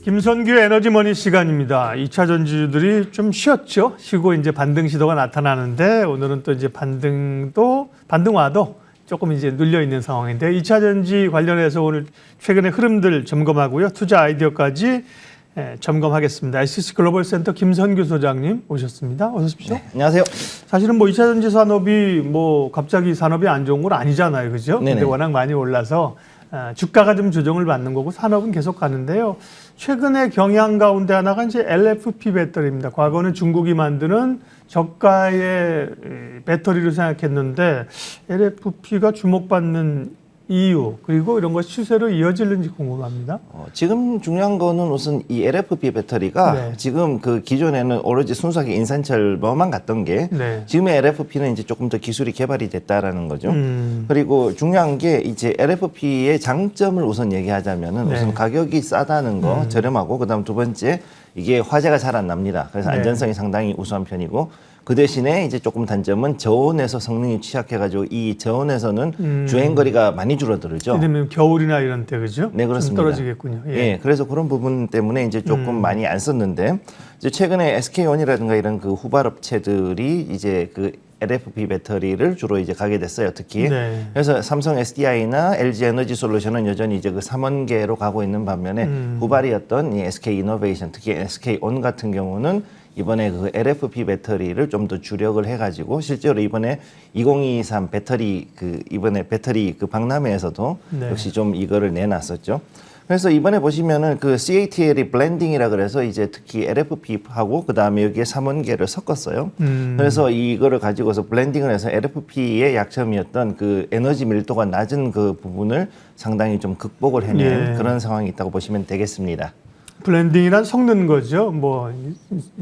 김선규 에너지머니 시간입니다. 2차 전지주들이 좀 쉬었죠. 쉬고 이제 반등 시도가 나타나는데 오늘은 또 이제 반등화도 조금 이제 눌려 있는 상황인데 2차 전지 관련해서 오늘 최근의 흐름들 점검하고요. 투자 아이디어까지 점검하겠습니다. SCC 글로벌 센터 김선규 소장님 오셨습니다. 어서 오십시오. 네, 안녕하세요. 사실은 뭐 2차 전지 산업이 뭐 갑자기 산업이 안 좋은 건 아니잖아요. 그죠? 근데 워낙 많이 올라서 주가가 좀 조정을 받는 거고 산업은 계속 가는데요. 최근의 경향 가운데 하나가 이제 LFP 배터리입니다. 과거는 중국이 만드는 저가의 배터리를 생각했는데 LFP가 주목받는 이유 그리고 이런 것이 추세로 이어질는지 궁금합니다. 지금 중요한 거는 우선 이 LFP 배터리가 네. 지금 그 기존에는 오로지 순수하게 인산철로만 갔던 게 네. 지금의 LFP는 이제 조금 더 기술이 개발이 됐다라는 거죠. 그리고 중요한 게 이제 LFP의 장점을 우선 얘기하자면은 네. 우선 가격이 싸다는 거 저렴하고 그다음 두 번째 이게 화재가 잘 안 납니다. 그래서 네. 안전성이 상당히 우수한 편이고 그 대신에 이제 조금 단점은 저온에서 성능이 취약해가지고 이 저온에서는 주행거리가 많이 줄어들죠. 예를 들면 겨울이나 이런 때 그죠? 네, 그렇습니다. 좀 떨어지겠군요. 예, 그래서 그런 부분 때문에 이제 조금 많이 안 썼는데 이제 최근에 SK온이라든가 이런 그 후발 업체들이 이제 그 LFP 배터리를 주로 이제 가게 됐어요, 특히. 네. 그래서 삼성 SDI나 LG 에너지 솔루션은 여전히 이제 그 3원계로 가고 있는 반면에 후발이었던 이 SK 이노베이션, 특히 SK온 같은 경우는 이번에 그 LFP 배터리를 좀 더 주력을 해가지고 실제로 이번에 2023 배터리 이번에 배터리 박람회에서도 네. 역시 좀 이거를 내놨었죠. 그래서 이번에 보시면은 그 CATL이 블렌딩이라 그래서 이제 특히 LFP하고 그 다음에 여기에 3원계를 섞었어요. 그래서 이거를 가지고서 블렌딩을 해서 LFP의 약점이었던 그 에너지 밀도가 낮은 그 부분을 상당히 좀 극복을 해낸 그런 상황이 있다고 보시면 되겠습니다. 블렌딩이란 섞는 거죠. 뭐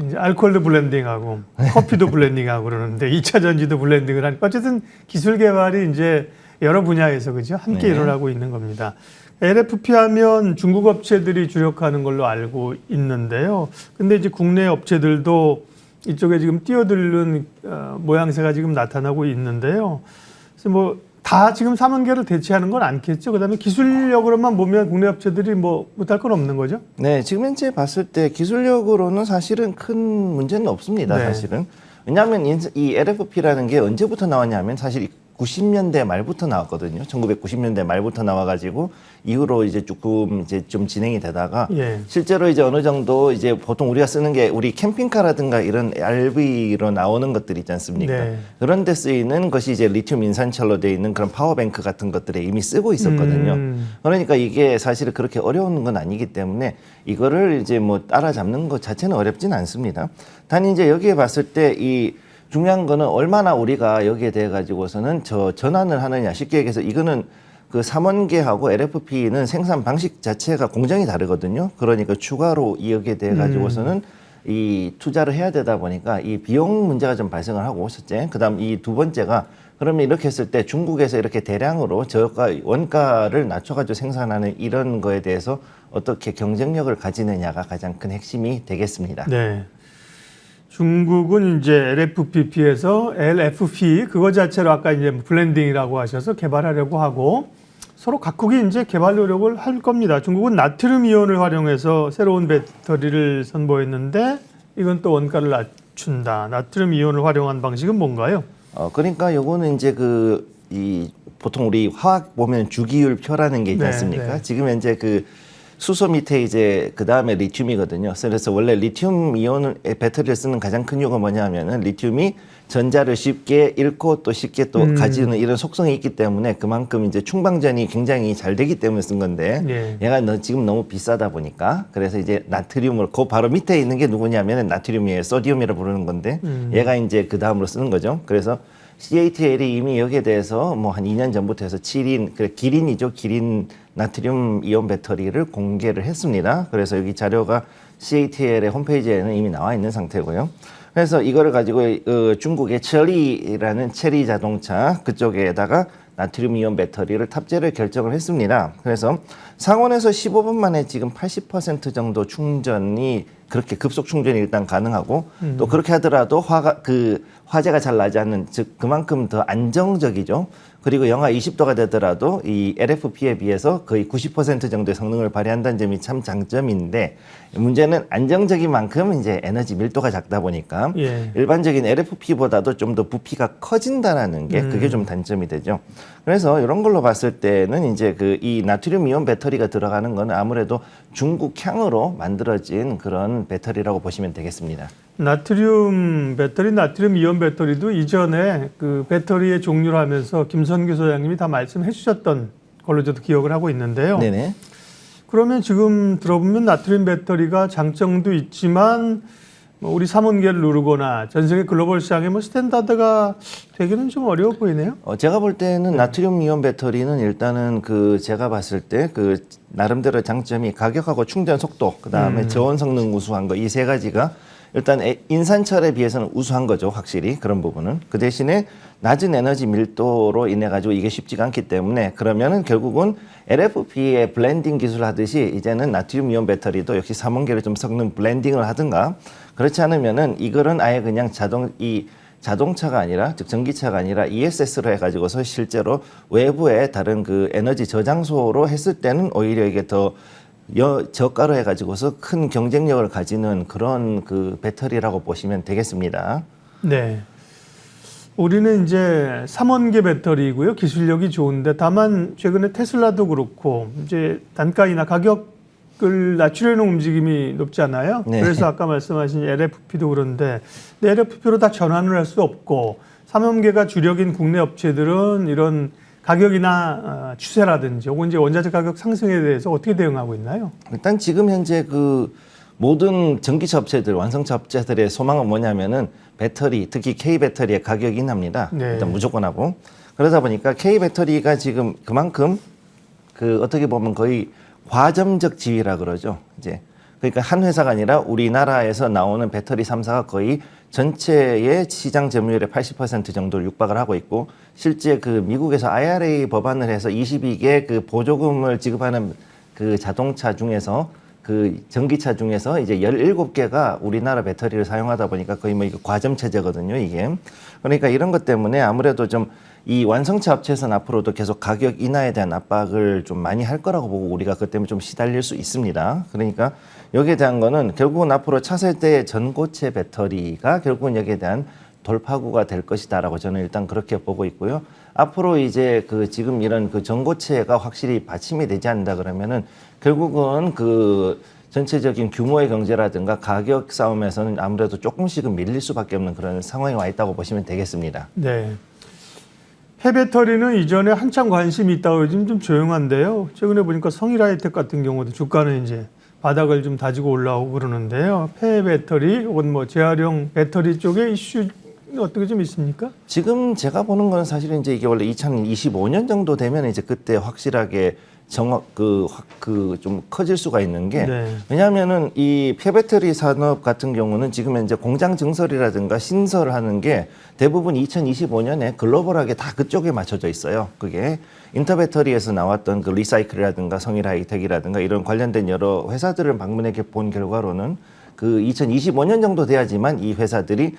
이제 알코올도 블렌딩하고 커피도 블렌딩하고 그러는데 2차 전지도 블렌딩을 하니까 어쨌든 기술 개발이 이제 여러 분야에서 그죠 함께 일어나고 있는 겁니다. LFP 하면 중국 업체들이 주력하는 걸로 알고 있는데요. 근데 이제 국내 업체들도 이쪽에 지금 뛰어드는 모양새가 지금 나타나고 있는데요. 그래서 뭐 다 지금 3원계를 대체하는 건 않겠죠. 그다음에 기술력으로만 보면 국내 업체들이 뭐 못할 건 없는 거죠. 네, 지금 현재 봤을 때 기술력으로는 사실은 큰 문제는 없습니다. 네. 사실은. 왜냐하면 이 LFP라는 게 언제부터 나왔냐면 사실 90년대 말부터 나왔거든요. 1990년대 말부터 나와가지고 이후로 이제 조금 이제 좀 진행이 되다가 실제로 이제 어느 정도 이제 보통 우리가 쓰는 게 우리 캠핑카라든가 이런 RV로 나오는 것들 있지 않습니까? 네. 그런 데 쓰이는 것이 이제 리튬 인산철로 되어 있는 그런 파워뱅크 같은 것들에 이미 쓰고 있었거든요. 그러니까 이게 사실 그렇게 어려운 건 아니기 때문에 이거를 이제 뭐 따라잡는 것 자체는 어렵진 않습니다. 단 이제 여기에 봤을 때 이 중요한 거는 얼마나 우리가 여기에 대해 가지고서는 전환을 하느냐. 쉽게 얘기해서 이거는 그 3원계하고 LFP는 생산 방식 자체가 공정이 다르거든요. 그러니까 추가로 여기에 대해 가지고서는 이 투자를 해야 되다 보니까 이 비용 문제가 좀 발생을 하고 첫째. 그다음 이 두 번째가 그러면 이렇게 했을 때 중국에서 이렇게 대량으로 저가 원가를 낮춰가지고 생산하는 이런 거에 대해서 어떻게 경쟁력을 가지느냐가 가장 큰 핵심이 되겠습니다. 네. 중국은 이제 LFP에서 LFP 그거 자체로 아까 이제 블렌딩이라고 하셔서 개발하려고 하고 서로 각국이 이제 개발 노력을 할 겁니다. 중국은 나트륨 이온을 활용해서 새로운 배터리를 선보였는데 이건 또 원가를 낮춘다. 나트륨 이온을 활용한 방식은 뭔가요? 그러니까 요거는 이제 보통 우리 화학 보면 주기율표라는 게 있지 않습니까? 네. 지금 현재 그 수소 밑에 이제 그 다음에 리튬이거든요. 그래서 원래 리튬 이온 배터리를 쓰는 가장 큰 이유가 뭐냐면은 리튬이 전자를 쉽게 잃고 또 쉽게 또 가지는 이런 속성이 있기 때문에 그만큼 이제 충방전이 굉장히 잘 되기 때문에 쓴 건데 얘가 지금 너무 비싸다 보니까 그래서 이제 나트륨을 그 바로 밑에 있는 게 누구냐면은 나트륨이에요. 소디움이라 부르는 건데 얘가 이제 그 다음으로 쓰는 거죠. 그래서 CATL이 이미 여기에 대해서 뭐 한 2년 전부터 해서 기린이죠. 기린 나트륨 이온 배터리를 공개를 했습니다. 그래서 여기 자료가 CATL의 홈페이지에는 이미 나와 있는 상태고요. 그래서 이거를 가지고 중국의 체리라는 체리 자동차 그쪽에다가 나트륨 이온 배터리를 탑재를 결정을 했습니다. 그래서 상온에서 15분 만에 지금 80% 정도 충전이 그렇게 급속 충전이 일단 가능하고 또 그렇게 하더라도 화재가 잘 나지 않는, 즉 그만큼 더 안정적이죠. 그리고 영하 20도가 되더라도 이 LFP에 비해서 거의 90% 정도의 성능을 발휘한다는 점이 참 장점인데, 문제는 안정적인 만큼 이제 에너지 밀도가 작다 보니까 예. 일반적인 LFP보다도 좀 더 부피가 커진다라는 게 그게 좀 단점이 되죠. 그래서 이런 걸로 봤을 때는 이제 이 나트륨 이온 배터리가 들어가는 건 아무래도 중국향으로 만들어진 그런 배터리라고 보시면 되겠습니다. 나트륨 배터리, 나트륨 이온 배터리도 이전에 그 배터리의 종류를 하면서 김선규 소장님이 다 말씀해 주셨던 걸로 저도 기억을 하고 있는데요. 네네. 그러면 지금 들어보면 나트륨 배터리가 장점도 있지만 뭐 우리 삼원계를 누르거나 전 세계 글로벌 시장에 뭐 스탠다드가 되기는 좀 어려워 보이네요. 제가 볼 때는 나트륨 이온 배터리는 일단은 제가 봤을 때 나름대로 장점이 가격하고 충전 속도, 그다음에 저온 성능 우수한 거, 이 세 가지가 일단 인산철에 비해서는 우수한 거죠, 확실히 그런 부분은. 그 대신에 낮은 에너지 밀도로 인해 가지고 이게 쉽지가 않기 때문에, 그러면은 결국은 LFP의 블렌딩 기술 하듯이 이제는 나트륨 이온 배터리도 역시 삼원계를 좀 섞는 블렌딩을 하든가, 그렇지 않으면은 이거는 아예 그냥 자동차가 아니라, 즉 전기차가 아니라 ESS로 해가지고서 실제로 외부의 다른 에너지 저장소로 했을 때는 오히려 이게 더 저가로 해가지고서 큰 경쟁력을 가지는 그런 배터리라고 보시면 되겠습니다. 네. 우리는 이제 삼원계 배터리고요. 기술력이 좋은데 다만 최근에 테슬라도 그렇고 이제 단가이나 가격을 낮추려는 움직임이 높잖아요. 네. 그래서 아까 말씀하신 LFP도 그런데 LFP로 다 전환을 할 수 없고 삼원계가 주력인 국내 업체들은 이런 가격이나 추세라든지 혹은 이제 원자재 가격 상승에 대해서 어떻게 대응하고 있나요? 일단 지금 현재 모든 전기차 업체들, 완성차 업체들의 소망은 뭐냐면은 배터리, 특히 K 배터리의 가격이 인합니다. 네. 일단 무조건 하고. 그러다 보니까 K 배터리가 지금 그만큼 어떻게 보면 거의 과점적 지위라 그러죠. 이제 그러니까 한 회사가 아니라 우리나라에서 나오는 배터리 3사가 거의 전체의 시장 점유율의 80% 정도를 육박을 하고 있고, 실제 미국에서 IRA 법안을 해서 22개 보조금을 지급하는 자동차 중에서 전기차 중에서 이제 17개가 우리나라 배터리를 사용하다 보니까 거의 뭐 이거 과점 체제거든요, 이게. 그러니까 이런 것 때문에 아무래도 좀 이 완성차 업체에서는 앞으로도 계속 가격 인하에 대한 압박을 좀 많이 할 거라고 보고 우리가 그것 때문에 좀 시달릴 수 있습니다. 그러니까 여기에 대한 거는 결국은 앞으로 차세대 전고체 배터리가 결국은 여기에 대한 돌파구가 될 것이다라고 저는 일단 그렇게 보고 있고요. 앞으로 이제 지금 이런 전고체가 확실히 받침이 되지 않는다 그러면은 결국은 전체적인 규모의 경제라든가 가격 싸움에서는 아무래도 조금씩은 밀릴 수밖에 없는 그런 상황에 와 있다고 보시면 되겠습니다. 네. 폐배터리는 이전에 한참 관심이 있다고 요즘 좀 조용한데요. 최근에 보니까 성일하이텍 같은 경우도 주가는 이제 바닥을 좀 다지고 올라오고 그러는데요. 폐배터리 혹은 뭐 재활용 배터리 쪽의 이슈 어떻게 좀 있습니까? 지금 제가 보는 건 사실은 이제 이게 원래 2025년 정도 되면 이제 그때 확실하게 좀 커질 수가 있는 게, 네. 왜냐하면은 이 폐배터리 산업 같은 경우는 지금 현재 공장 증설이라든가 신설하는 게 대부분 2025년에 글로벌하게 다 그쪽에 맞춰져 있어요. 그게 인터배터리에서 나왔던 리사이클이라든가 성일하이텍이라든가 이런 관련된 여러 회사들을 방문해 본 결과로는 2025년 정도 돼야지만 이 회사들이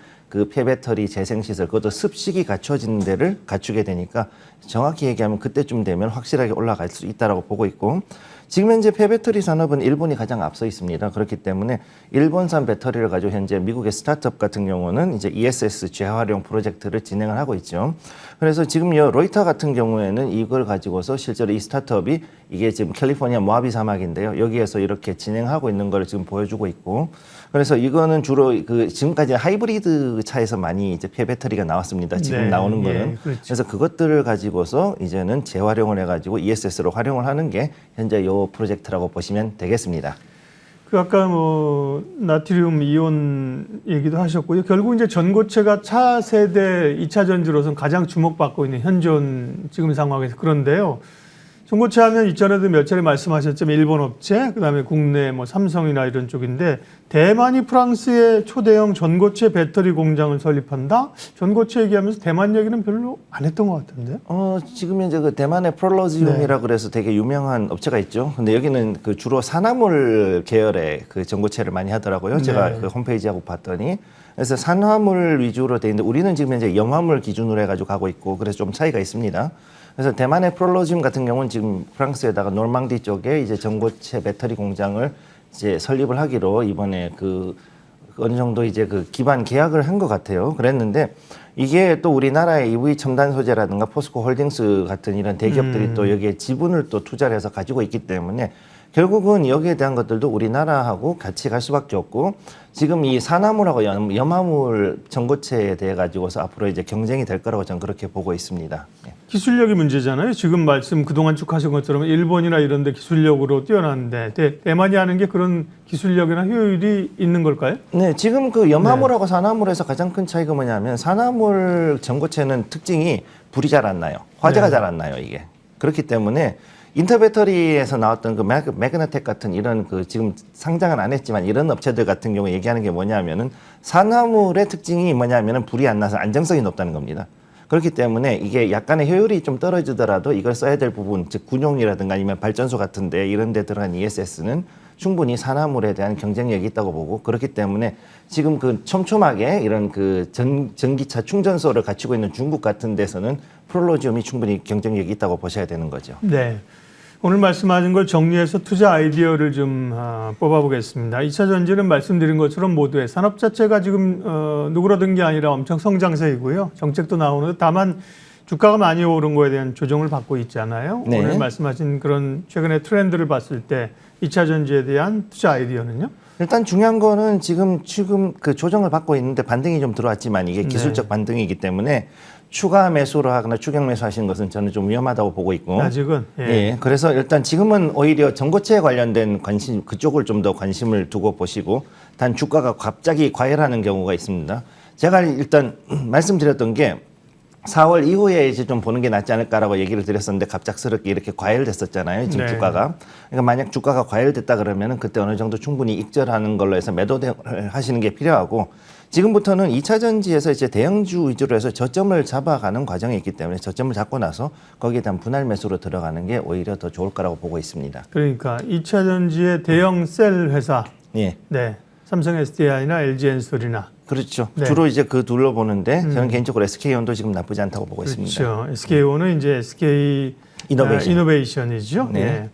폐배터리 재생시설, 그것도 습식이 갖춰지는 데를 갖추게 되니까 정확히 얘기하면 그때쯤 되면 확실하게 올라갈 수 있다고 보고 있고, 지금 현재 폐배터리 산업은 일본이 가장 앞서 있습니다. 그렇기 때문에 일본산 배터리를 가지고 현재 미국의 스타트업 같은 경우는 이제 ESS 재활용 프로젝트를 진행을 하고 있죠. 그래서 지금 로이터 같은 경우에는 이걸 가지고서 실제로 이 스타트업이 이게 지금 캘리포니아 모하비 사막인데요. 여기에서 이렇게 진행하고 있는 걸 지금 보여주고 있고, 그래서 이거는 주로 지금까지 하이브리드 차에서 많이 이제 폐배터리가 나왔습니다. 지금 네, 나오는 거는. 예, 그렇죠. 그래서 그것들을 가지고서 이제는 재활용을 해가지고 ESS로 활용을 하는 게 현재 요 프로젝트라고 보시면 되겠습니다. 아까 뭐 나트륨 이온 얘기도 하셨고요. 결국 이제 전고체가 차세대 2차 전지로서는 가장 주목받고 있는 현존 지금 상황에서, 그런데요. 전고체 하면 이전에도 몇 차례 말씀하셨지만 일본 업체, 그다음에 국내 뭐 삼성이나 이런 쪽인데 대만이 프랑스에 초대형 전고체 배터리 공장을 설립한다. 전고체 얘기하면서 대만 얘기는 별로 안 했던 것 같은데. 지금 이제 그 대만의 프롤로지움이라 네. 그래서 되게 유명한 업체가 있죠. 근데 여기는 그 주로 산화물 계열의 그 전고체를 많이 하더라고요. 제가 네. 그 홈페이지하고 봤더니. 그래서 산화물 위주로 돼 있는데 우리는 지금 이제 염화물 기준으로 해가지고 가고 있고 그래서 좀 차이가 있습니다. 그래서 대만의 프롤로지움 같은 경우는 지금 프랑스에다가 노르망디 쪽에 이제 전고체 배터리 공장을 이제 설립을 하기로 이번에 그 어느 정도 이제 그 기반 계약을 한 것 같아요. 그랬는데 이게 또 우리나라의 EV 첨단 소재라든가 포스코 홀딩스 같은 이런 대기업들이 또 여기에 지분을 또 투자를 해서 가지고 있기 때문에 결국은 여기에 대한 것들도 우리나라하고 같이 갈 수밖에 없고 지금 이 산화물하고 염화물 전고체에 대해 가지고서 앞으로 이제 경쟁이 될 거라고 저는 그렇게 보고 있습니다. 네. 기술력이 문제잖아요. 지금 말씀 그동안 쭉 하신 것처럼 일본이나 이런 데 기술력으로 뛰어났는데 대만이 하는 게 그런 기술력이나 효율이 있는 걸까요? 네, 지금 그 염화물하고 산화물에서 가장 큰 차이가 뭐냐면 산화물 전고체는 특징이 불이 잘 안 나요. 화재가 네. 잘 안 나요, 이게. 그렇기 때문에 인터배터리에서 나왔던 그 매그나텍 같은 이런 그 지금 상장은 안 했지만 이런 업체들 같은 경우에 얘기하는 게 뭐냐면은 산화물의 특징이 뭐냐면은 불이 안 나서 안정성이 높다는 겁니다. 그렇기 때문에 이게 약간의 효율이 좀 떨어지더라도 이걸 써야 될 부분, 즉 군용이라든가 아니면 발전소 같은데 이런 데 들어간 ESS는 충분히 산화물에 대한 경쟁력이 있다고 보고 그렇기 때문에 지금 그 촘촘하게 이런 그 전기차 충전소를 갖추고 있는 중국 같은 데서는 프롤로지움이 충분히 경쟁력이 있다고 보셔야 되는 거죠. 네. 오늘 말씀하신 걸 정리해서 투자 아이디어를 좀 뽑아보겠습니다. 2차 전지는 말씀드린 것처럼 모두의 산업 자체가 지금 누그러든 게 아니라 엄청 성장세이고요. 정책도 나오는데 다만 주가가 많이 오른 거에 대한 조정을 받고 있잖아요. 네. 오늘 말씀하신 그런 최근의 트렌드를 봤을 때 2차 전지에 대한 투자 아이디어는요? 일단 중요한 거는 지금 그 조정을 받고 있는데 반등이 좀 들어왔지만 이게 기술적 반등이기 때문에 추가 매수를 하거나 추격 매수하시는 것은 저는 좀 위험하다고 보고 있고 아직은 예. 그래서 일단 지금은 오히려 전고체에 관련된 관심 그쪽을 좀 더 관심을 두고 보시고 단 주가가 갑자기 과열하는 경우가 있습니다. 제가 일단 말씀드렸던 게 4월 이후에 이제 좀 보는 게 낫지 않을까라고 얘기를 드렸었는데 갑작스럽게 이렇게 과열됐었잖아요. 지금 네. 주가가. 그러니까 만약 주가가 과열됐다 그러면은 그때 어느 정도 충분히 익절하는 걸로 해서 매도를 하시는 게 필요하고 지금부터는 2차 전지에서 이제 대형주 위주로 해서 저점을 잡아가는 과정이 있기 때문에 저점을 잡고 나서 거기에 대한 분할 매수로 들어가는 게 오히려 더 좋을 거라고 보고 있습니다. 그러니까 2차 전지의 대형 셀 회사, 예. 네, 삼성 SDI나 LG 엔솔이나 그렇죠. 네. 주로 이제 그 둘로 보는데 저는 개인적으로 SK온도 지금 나쁘지 않다고 보고 있습니다. 그렇죠. SK온은 이제 SK 이노베이션이죠. 네.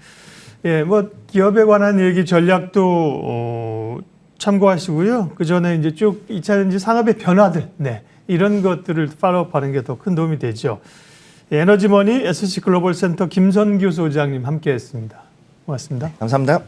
예, 뭐 기업에 관한 얘기 전략도 참고하시고요. 그 전에 이제 쭉 2차 전지 산업의 변화들, 네, 이런 것들을 팔로우하는 게 더 큰 도움이 되죠. 에너지머니 SC 글로벌 센터 김선규 소장님 함께했습니다. 고맙습니다. 감사합니다.